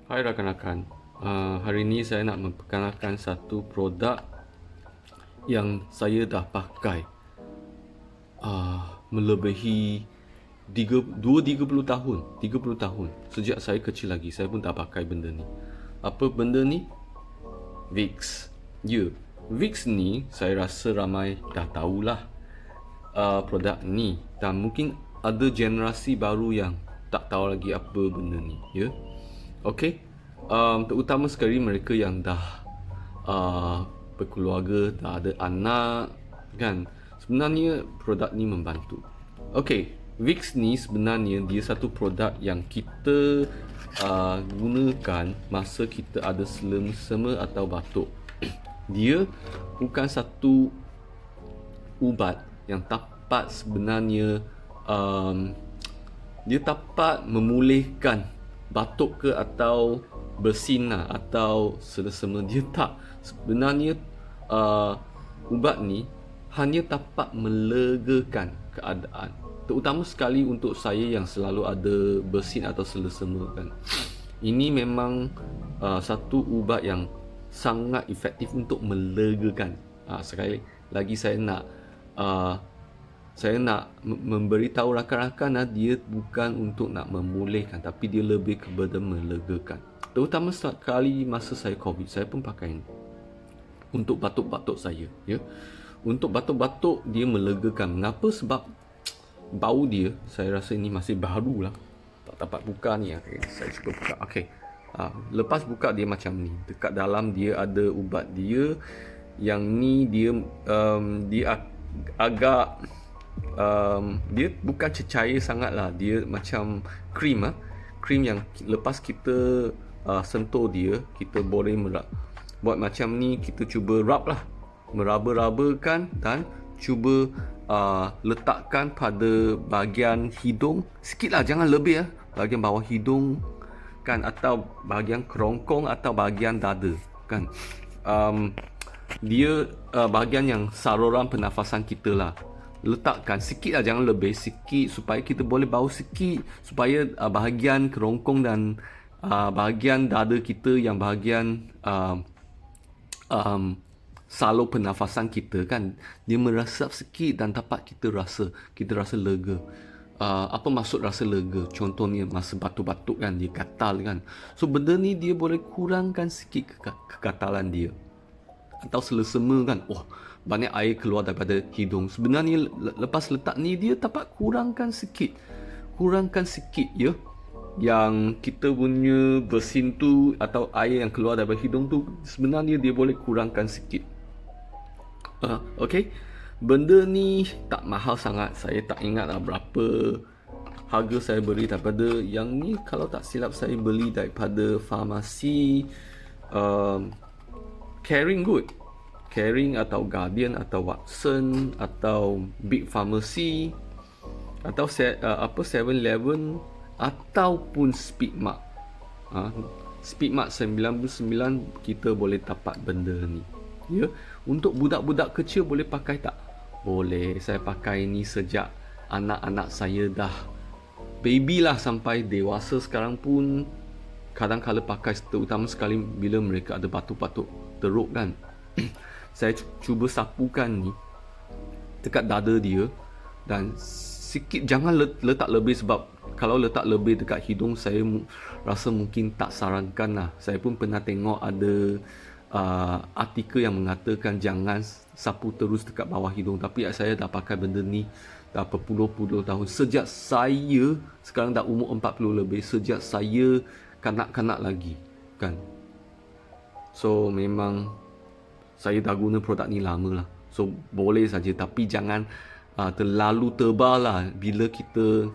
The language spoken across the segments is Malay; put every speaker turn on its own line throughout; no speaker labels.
Hai rakan-rakan, hari ini saya nak memperkenalkan satu produk yang saya dah pakai melebihi 30 tahun. 30 tahun. Sejak saya kecil lagi, saya pun dah pakai benda ni. Apa benda ni? Vicks. Ya, Vicks ni saya rasa ramai dah tahulah produk ni. Dan mungkin ada generasi baru yang tak tahu lagi apa benda ni. Ya. Okey, terutama sekali mereka yang dah berkeluarga, dah ada anak, kan. Sebenarnya produk ni membantu. Okey, Vicks ni sebenarnya dia satu produk yang kita gunakan masa kita ada selesema atau batuk. Dia bukan satu ubat yang dapat sebenarnya dia dapat memulihkan batuk ke atau bersin lah, atau selesema. Dia tak. Sebenarnya ubat ni hanya dapat melegakan keadaan, terutama sekali untuk saya yang selalu ada bersin atau selesema kan. Ini memang satu ubat yang sangat efektif untuk melegakan. Sekali lagi saya nak memberitahu rakan-rakan dia bukan untuk nak memulihkan, tapi dia lebih kepada melegakan. Terutama sekali masa saya COVID, saya pun pakai ini untuk batuk-batuk saya, ya. Untuk batuk-batuk dia melegakan. Mengapa? Sebab bau dia, saya rasa ini masih baru lah, tak dapat buka ni. Okay, saya cuba buka. Okay. Lepas buka dia macam ni. Dekat dalam dia ada ubat dia. Yang ni dia agak dia bukan cecair sangat lah. Dia macam krim krim yang lepas kita sentuh dia, kita boleh buat macam ni. Kita cuba rub lah, meraba-rabakan dan cuba letakkan pada bahagian hidung sikit lah, jangan lebih bahagian bawah hidung kan, atau bahagian kerongkong atau bahagian dada kan. Dia bahagian yang saluran pernafasan kita lah. Letakkan sikit lah, jangan lebih, sikit supaya kita boleh bau sikit, supaya bahagian kerongkong dan bahagian dada kita yang bahagian salur pernafasan kita kan, dia meresap sikit dan dapat kita rasa lega. Apa maksud rasa lega? Contohnya masa batuk-batuk kan, dia gatal kan. So benda ni dia boleh kurangkan sikit kegatalan dia. Atau selesema kan, banyak air keluar daripada hidung. Sebenarnya lepas letak ni dia dapat kurangkan sikit ya, yang kita punya bersin tu atau air yang keluar daripada hidung tu, sebenarnya dia boleh kurangkan sikit. Okay, benda ni tak mahal sangat. Saya tak ingat lah berapa harga saya beli daripada yang ni. Kalau tak silap saya beli daripada farmasi Caring atau Guardian atau Watson atau Big Pharmacy atau 7-Eleven ataupun Speedmart. Speedmart 99 kita boleh dapat benda ni. Ya, untuk budak-budak kecil boleh pakai tak? Boleh. Saya pakai ni sejak anak-anak saya dah baby lah sampai dewasa sekarang pun kadang-kala pakai, terutama sekali bila mereka ada batuk-batuk teruk kan. Saya cuba sapukan ni dekat dada dia dan sikit, jangan letak lebih, sebab kalau letak lebih dekat hidung saya rasa mungkin tak sarankan lah. Saya pun pernah tengok ada artikel yang mengatakan jangan sapu terus dekat bawah hidung, tapi saya dah pakai benda ni dah berpuluh-puluh tahun. Sejak saya sekarang dah umur 40 lebih, sejak saya kanak-kanak lagi kan. So memang saya dah guna produk ni lama lah. So boleh saja, tapi jangan terlalu tebal lah bila kita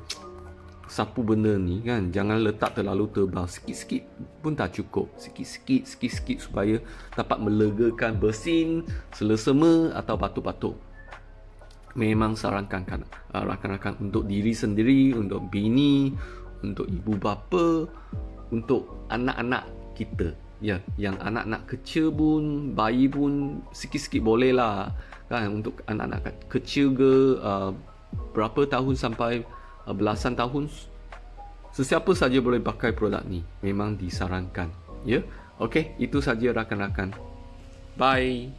sapu benda ni kan. Jangan letak terlalu tebal, sikit-sikit pun tak cukup. Sikit-sikit supaya dapat melegakan bersin, selesema atau batuk-batuk. Memang sarankan rakan-rakan untuk diri sendiri, untuk bini, untuk ibu bapa, untuk anak-anak kita. Ya, yang anak-anak kecil pun, bayi pun sikit-sikit boleh lah kan. Untuk anak-anak kecil ke berapa tahun sampai belasan tahun Sesiapa saja boleh pakai produk ni. Memang disarankan. Ya. Okey, itu saja rakan-rakan. Bye.